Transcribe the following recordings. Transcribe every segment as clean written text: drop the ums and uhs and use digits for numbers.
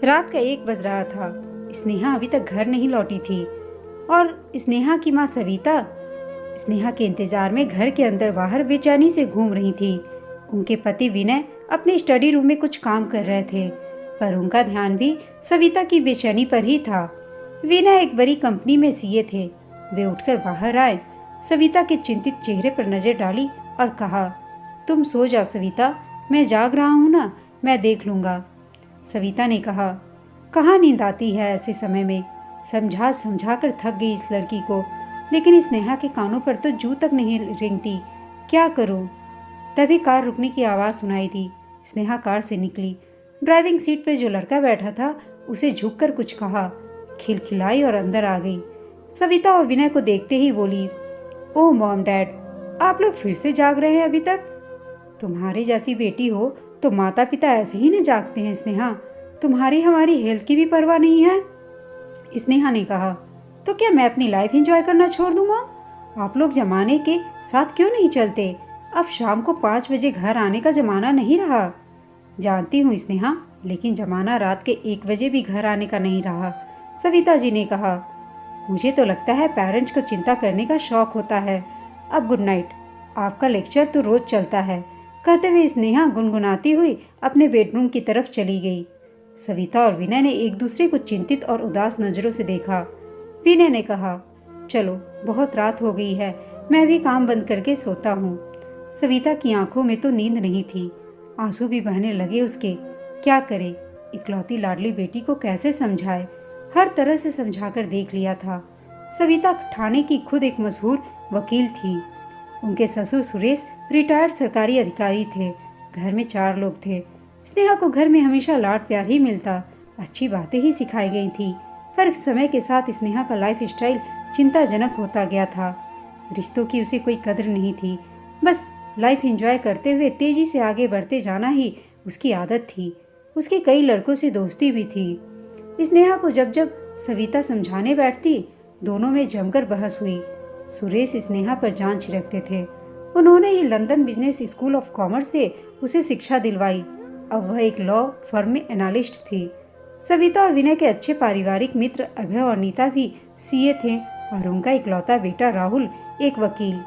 रात का 1 बज रहा था। स्नेहा अभी तक घर नहीं लौटी थी और स्नेहा की माँ सविता स्नेहा के इंतजार में घर के अंदर बाहर बेचैनी से घूम रही थी। उनके पति विनय अपने स्टडी रूम में कुछ काम कर रहे थे, पर उनका ध्यान भी सविता की बेचैनी पर ही था। विनय एक बड़ी कंपनी में सीए थे। वे उठकर बाहर आए, सविता के चिंतित चेहरे पर नजर डाली और कहा, तुम सो जाओ सविता, मैं जाग रहा हूँ ना, मैं देख लूँगा। सविता ने कहा, कहाँ नींद आती है ऐसे समय में। समझा समझा कर थक गई इस लड़की को, लेकिन स्नेहा के कानों पर तो जू तक नहीं रेंगती। क्या करूं? तभी कार रुकने की आवाज़ सुनाई दी। स्नेहा कार से निकली। ड्राइविंग सीट पर जो लड़का बैठा था उसे झुककर कुछ कहा, खिलखिलाई और अंदर आ गई। सविता और विनय को देखते ही बोली, ओह मॉम डैड, आप लोग फिर से जाग रहे हैं अभी तक? तुम्हारी जैसी बेटी हो तो माता पिता ऐसे ही न जागते हैं स्नेहा। तुम्हारी हमारी हेल्थ की भी परवाह नहीं है। स्नेहा ने कहा, तो क्या मैं अपनी लाइफ एंजॉय करना छोड़ दूँ मॉम? आप लोग जमाने के साथ क्यों नहीं चलते? अब शाम को 5 बजे घर आने का जमाना नहीं रहा। जानती हूँ स्नेहा, लेकिन जमाना रात के 1 बजे भी घर आने का नहीं रहा। सविता जी ने कहा, मुझे तो लगता है पेरेंट्स को चिंता करने का शौक होता है। अब गुड नाइट, आपका लेक्चर तो रोज चलता है। कहते हुए स्नेहा गुनगुनाती हुई अपने बेडरूम की तरफ चली गई। सविता और विनय ने एक दूसरे को चिंतित और उदास नजरों से देखा। विनय ने कहा, चलो बहुत रात हो गई है, मैं भी काम बंद करके सोता हूँ। सविता की आंखों में तो नींद नहीं थी, आंसू भी बहने लगे उसके। क्या करे, इकलौती लाडली बेटी को कैसे समझाए? हर तरह से समझाकर देख लिया था। सविता ठाणे की खुद एक मशहूर वकील थी। उनके ससुर सुरेश रिटायर्ड सरकारी अधिकारी थे। घर में 4 लोग थे। स्नेहा को घर में हमेशा लाड प्यार ही मिलता, अच्छी बातें ही सिखाई गई थी। पर समय के साथ स्नेहा का लाइफ स्टाइल चिंताजनक होता गया था। रिश्तों की उसे कोई कद्र नहीं थी। बस लाइफ एंजॉय करते हुए तेजी से आगे बढ़ते जाना ही उसकी आदत थी। उसकी कई लड़कों से दोस्ती भी थी। स्नेहा को जब जब सविता समझाने बैठती, दोनों में जमकर बहस हुई। सुरेश स्नेहा पर जान छिड़कते थे। उन्होंने ही London Business School of Commerce से उसे शिक्षा दिलवाई। अब वह एक लॉ फर्म में एनालिस्ट थी। सविता और विनय के अच्छे पारिवारिक मित्र अभय और नीता भी सीए थे और उनका इकलौता बेटा राहुल एक वकील।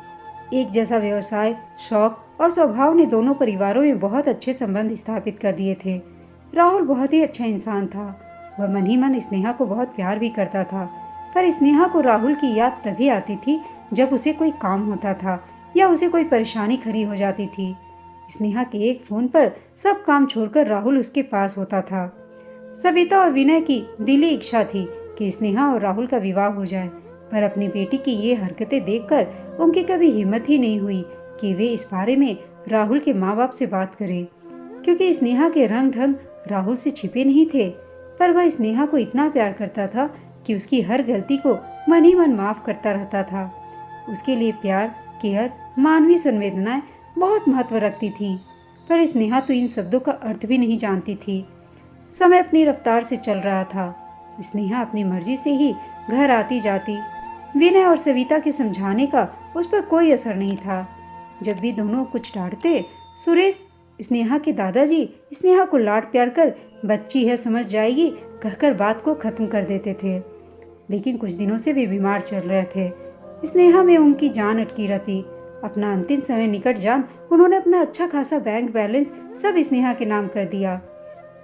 एक जैसा व्यवसाय, शौक और स्वभाव ने दोनों परिवारों में बहुत अच्छे संबंध स्थापित कर दिए थे। राहुल बहुत ही अच्छा इंसान था। वह मन ही मन स्नेहा को बहुत प्यार भी करता था, पर स्नेहा को राहुल की याद तभी आती थी जब उसे कोई काम होता था या उसे कोई परेशानी खड़ी हो जाती थी। स्नेहा के एक फोन पर सब काम छोड़कर राहुल उसके पास होता था। सविता और विनय की दिली इच्छा थी कि स्नेहा और राहुल का विवाह हो जाए, पर अपनी बेटी की ये हरकतें देखकर उनकी कभी हिम्मत ही नहीं हुई कि वे इस बारे में राहुल के माँ बाप से बात करें, क्योंकि स्नेहा के रंग ढंग राहुल से छिपे नहीं थे। पर वह स्नेहा को इतना प्यार करता था कि उसकी हर गलती को मन ही मन माफ करता रहता था। उसके लिए प्यार, केयर, मानवीय संवेदनाएं बहुत महत्व रखती थीं, पर स्नेहा तो इन शब्दों का अर्थ भी नहीं जानती थी। समय अपनी रफ्तार से चल रहा था। स्नेहा अपनी मर्जी से ही घर आती जाती। विनय और सविता के समझाने का उस पर कोई असर नहीं था। जब भी दोनों कुछ डांटते, सुरेश स्नेहा के दादाजी स्नेहा को लाड प्यार कर बच्ची है समझ जाएगी कहकर बात को खत्म कर देते थे। लेकिन कुछ दिनों से वे बीमार चल रहे थे। स्नेहा में उनकी जान अटकी रहती। अपना अंतिम समय निकट जान उन्होंने अपना अच्छा खासा बैंक बैलेंस सब स्नेहा के नाम कर दिया।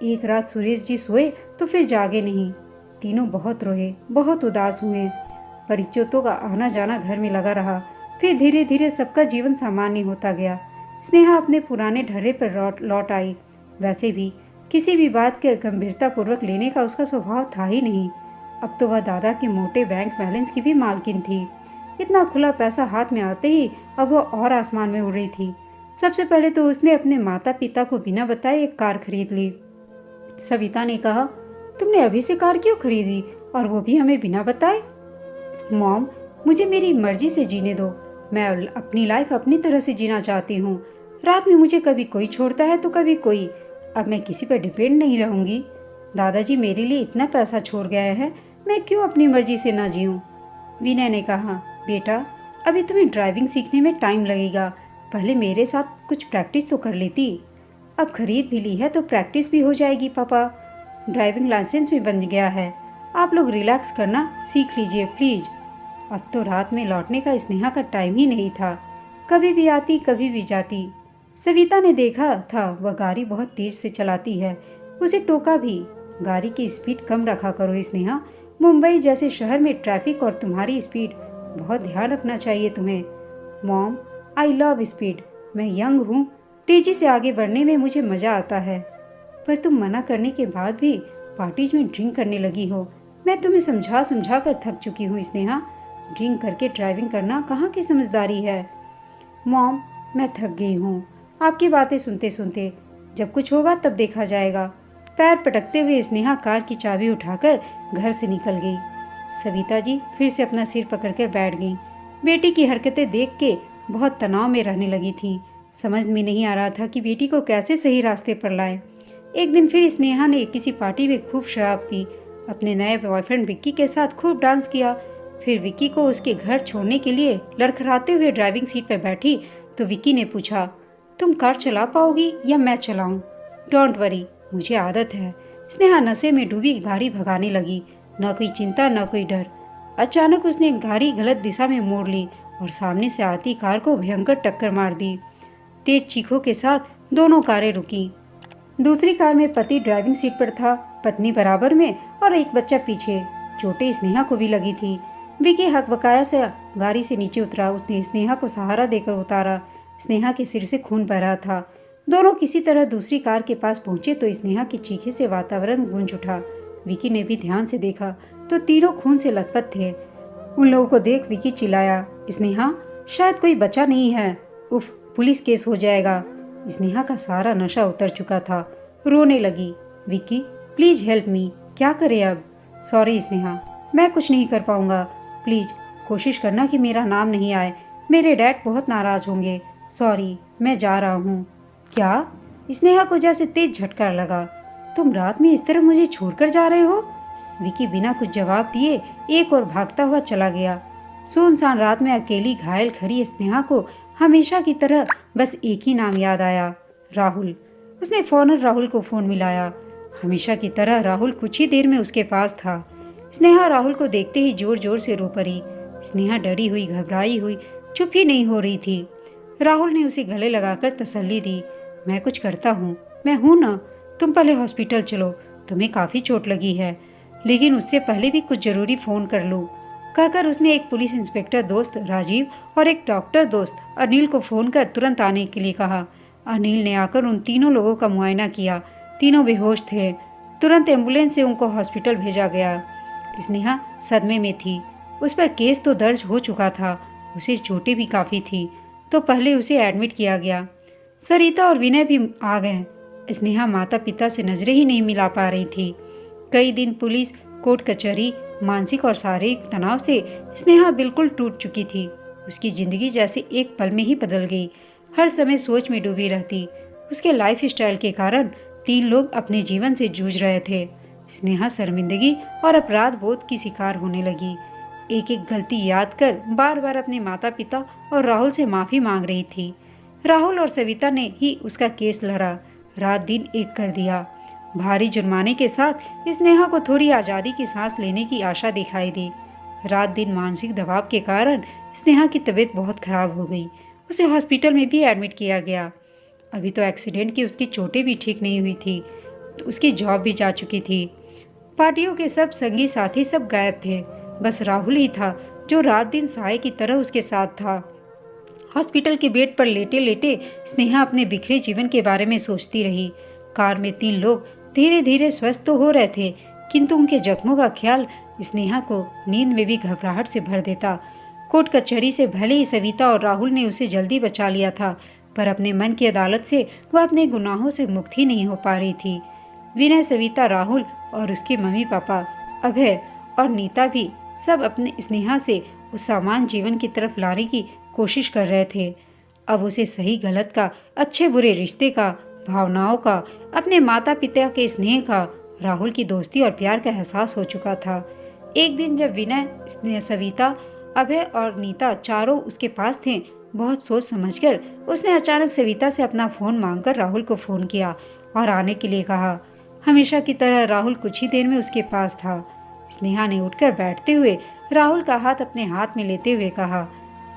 एक रात सुरेश जी सोए तो फिर जागे नहीं। तीनों बहुत रोए, बहुत उदास हुए। परिचितों का आना जाना घर में लगा रहा। फिर धीरे धीरे सबका जीवन सामान्य होता गया। स्नेहा अपने पुराने ढर्रे पर लौट आई। वैसे भी किसी भी बात के गंभीरता पूर्वक लेने का उसका स्वभाव था ही नहीं। अब तो वह दादा के मोटे बैंक बैलेंस की भी मालकिन थी। इतना खुला पैसा हाथ में आते ही अब वह और आसमान में उड़ रही थी। सबसे पहले तो उसने अपने माता पिता को बिना बताए एक कार खरीद ली। सविता ने कहा, तुमने अभी से कार क्यों खरीदी और वो भी हमें बिना बताए? मॉम, मुझे मेरी मर्जी से जीने दो। मैं अपनी लाइफ अपनी तरह से जीना चाहती हूँ। रात में मुझे कभी कोई छोड़ता है तो कभी कोई। अब मैं किसी पर डिपेंड नहीं रहूंगी। दादाजी मेरे लिए इतना पैसा छोड़ गए हैं, मैं क्यों अपनी मर्जी से ना जीऊँ? विनय ने कहा, बेटा अभी तुम्हें ड्राइविंग सीखने में टाइम लगेगा, पहले मेरे साथ कुछ प्रैक्टिस तो कर लेती। अब खरीद भी ली है तो प्रैक्टिस भी हो जाएगी पापा। ड्राइविंग लाइसेंस भी बन गया है। आप लोग रिलैक्स करना सीख लीजिए प्लीज। अब तो रात में लौटने का स्नेहा का टाइम ही नहीं था। कभी भी आती कभी भी जाती। सविता ने देखा था वह गाड़ी बहुत तेज से चलाती है। उसे टोका भी, गाड़ी की स्पीड कम रखा करो स्नेहा। मुंबई जैसे शहर में ट्रैफिक और तुम्हारी स्पीड, बहुत ध्यान रखना चाहिए तुम्हें। Mom, I love speed. मैं यंग हूँ, तेजी से आगे बढ़ने में मुझे मजा आता है। पर तुम मना करने के बाद भी पार्टीज में ड्रिंक करने लगी हो। मैं तुम्हें समझा समझा कर थक चुकी हूँ स्नेहा। ड्रिंक करके ड्राइविंग करना कहाँ की समझदारी है। मॉम, मैं थक गई हूँ आपकी बातें सुनते सुनते। जब कुछ होगा तब देखा जाएगा। पैर पटकते हुए स्नेहा कार की चाबी उठाकर घर से निकल गई। सविता जी फिर से अपना सिर पकड़कर बैठ गई। बेटी की हरकतें देख के बहुत तनाव में रहने लगी थी। समझ में नहीं आ रहा था कि बेटी को कैसे सही रास्ते पर लाएं। एक दिन फिर स्नेहा ने किसी पार्टी में खूब शराब पी, अपने नए बॉयफ्रेंड विक्की के साथ खूब डांस किया। फिर विक्की को उसके घर छोड़ने के लिए लड़खड़ाते हुए ड्राइविंग सीट पर बैठी तो विक्की ने पूछा, तुम कार चला पाओगी या मैं चलाऊं? डोंट वरी, मुझे आदत है। स्नेहा नशे में डूबी गाड़ी भगाने लगी। न कोई चिंता न कोई डर। अचानक उसने गाड़ी गलत दिशा में मोड़ ली और सामने से आती कार को भयंकर टक्कर मार दी। तेज चीखों के साथ दोनों कारें रुकी। दूसरी कार में पति ड्राइविंग सीट पर था, पत्नी बराबर में और एक बच्चा पीछे। चोटें स्नेहा को भी लगी थी। विकी हकबकाया से गाड़ी से नीचे उतरा। उसने स्नेहा को सहारा देकर उतारा। स्नेहा के सिर से खून बह रहा था। दोनों किसी तरह दूसरी कार के पास पहुंचे तो स्नेहा की चीखे से वातावरण गूंज उठा। विकी ने भी ध्यान से देखा तो तीनों खून से लथपथ थे। उन लोगों को देख विकी चिल्लाया, स्नेहा, शायद कोई बचा नहीं है। उफ, पुलिस केस हो जाएगा। स्नेहा का सारा नशा उतर चुका था। रोने लगी। Vicky, please help me. क्या करे अब? सॉरी स्नेहा, मैं कुछ नहीं कर पाऊंगा। प्लीज कोशिश करना कि मेरा नाम नहीं आए। मेरे डैड बहुत नाराज होंगे। सॉरी, मैं जा रहा हूँ। क्या? स्नेहा को जैसे तेज झटका लगा। तुम रात में इस तरह मुझे छोड़कर जा रहे हो? विकी बिना कुछ जवाब दिए एक और भागता हुआ चला गया। सुनसान रात में अकेली घायल खड़ी स्नेहा को हमेशा की तरह बस एक ही नाम याद आया, राहुल। उसने फौरन राहुल को फोन मिलाया। हमेशा की तरह राहुल कुछ ही देर में उसके पास था। स्नेहा राहुल को देखते ही जोर जोर से रो पड़ी। स्नेहा डरी हुई, घबराई हुई, चुप ही नहीं हो रही थी। राहुल ने उसे गले लगाकर तसल्ली दी। मैं कुछ करता हूँ, मैं हूँ ना। तुम पहले हॉस्पिटल चलो, तुम्हें काफ़ी चोट लगी है, लेकिन उससे पहले भी कुछ ज़रूरी फ़ोन कर लो। कहकर उसने एक पुलिस इंस्पेक्टर दोस्त राजीव और एक डॉक्टर दोस्त अनिल को फ़ोन कर तुरंत आने के लिए कहा। अनिल ने आकर उन तीनों लोगों का मुआयना किया। तीनों बेहोश थे। तुरंत एम्बुलेंस से उनको हॉस्पिटल भेजा गया। स्नेहा सदमे में थी। उस पर केस तो दर्ज हो चुका था, उसे चोटें भी काफ़ी थी, तो पहले उसे एडमिट किया गया। सरिता और विनय भी आ गए। स्नेहा माता पिता से नजरें ही नहीं मिला पा रही थी। कई दिन पुलिस, कोर्ट कचहरी, मानसिक और शारीरिक तनाव से स्नेहा बिल्कुल टूट चुकी थी। उसकी जिंदगी जैसे एक पल में ही बदल गई। हर समय सोच में डूबी रहती। उसके लाइफ स्टाइल के कारण 3 लोग अपने जीवन से जूझ रहे थे। स्नेहा शर्मिंदगी और अपराध बोध की शिकार होने लगी। एक एक गलती याद कर बार बार अपने माता पिता और राहुल से माफ़ी मांग रही थी। राहुल और सविता ने ही उसका केस लड़ा, रात दिन एक कर दिया। भारी जुर्माने के साथ स्नेहा को थोड़ी आज़ादी की सांस लेने की आशा दिखाई दी। रात दिन मानसिक दबाव के कारण स्नेहा की तबीयत बहुत खराब हो गई। उसे हॉस्पिटल में भी एडमिट किया गया। अभी तो एक्सीडेंट की उसकी चोटें भी ठीक नहीं हुई थी, तो उसकी जॉब भी जा चुकी थी। पार्टियों के सब संगी साथी सब गायब थे। बस राहुल ही था जो रात दिन साए की तरह उसके साथ था। हॉस्पिटल के बेड पर लेटे लेटे स्नेहा अपने बिखरे जीवन के बारे में सोचती रही। कार में 3 लोग धीरे धीरे स्वस्थ तो हो रहे थे, किंतु उनके जख्मों का ख्याल स्नेहा को नींद में भी घबराहट से भर देता। कोर्ट कचहरी से भले ही सविता और राहुल ने उसे जल्दी बचा लिया था, पर अपने मन की अदालत से वह अपने गुनाहों से मुक्त ही नहीं हो पा रही थी। विनय, सविता, राहुल और उसके मम्मी पापा अभय और नीता भी सब अपने स्नेहा से उस सामान्य जीवन की तरफ लाने की कोशिश कर रहे थे। अब उसे सही गलत का, अच्छे बुरे रिश्ते का, भावनाओं का, अपने माता पिता के स्नेह का, राहुल की दोस्ती और प्यार का एहसास हो चुका था। एक दिन जब विनय, सविता, अभय और नीता चारों उसके पास थे, बहुत सोच समझकर उसने अचानक सविता से अपना फ़ोन मांगकर राहुल को फ़ोन किया और आने के लिए कहा। हमेशा की तरह राहुल कुछ ही देर में उसके पास था। स्नेहा ने उठकर बैठते हुए राहुल का हाथ अपने हाथ में लेते हुए कहा,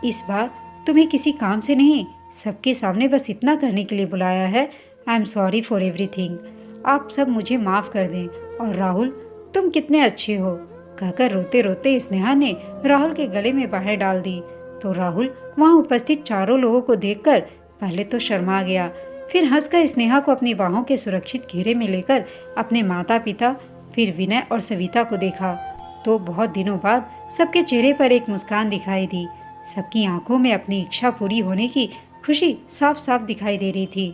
इस बार तुम्हें किसी काम से नहीं, सबके सामने बस इतना करने के लिए बुलाया है। I am sorry for everything. आप सब मुझे माफ कर दें। और राहुल, तुम कितने अच्छे हो, कहकर रोते रोते स्नेहा ने राहुल के गले में बाहें डाल दी। तो राहुल वहां उपस्थित चारों लोगों को देखकर पहले तो शर्मा गया, फिर हंसकर स्नेहा को अपनी बाहों के सुरक्षित घेरे में लेकर अपने माता पिता, फिर विनय और सविता को देखा तो बहुत दिनों बाद सबके चेहरे पर एक मुस्कान दिखाई दी। सबकी आंखों में अपनी इच्छा पूरी होने की खुशी साफ साफ दिखाई दे रही थी।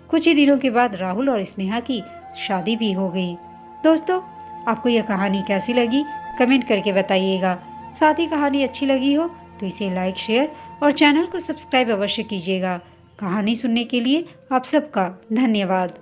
कुछ ही दिनों के बाद राहुल और स्नेहा की शादी भी हो गई। दोस्तों, आपको यह कहानी कैसी लगी कमेंट करके बताइएगा। साथ ही कहानी अच्छी लगी हो तो इसे लाइक, शेयर और चैनल को सब्सक्राइब अवश्य कीजिएगा। कहानी सुनने के लिए आप सबका धन्यवाद।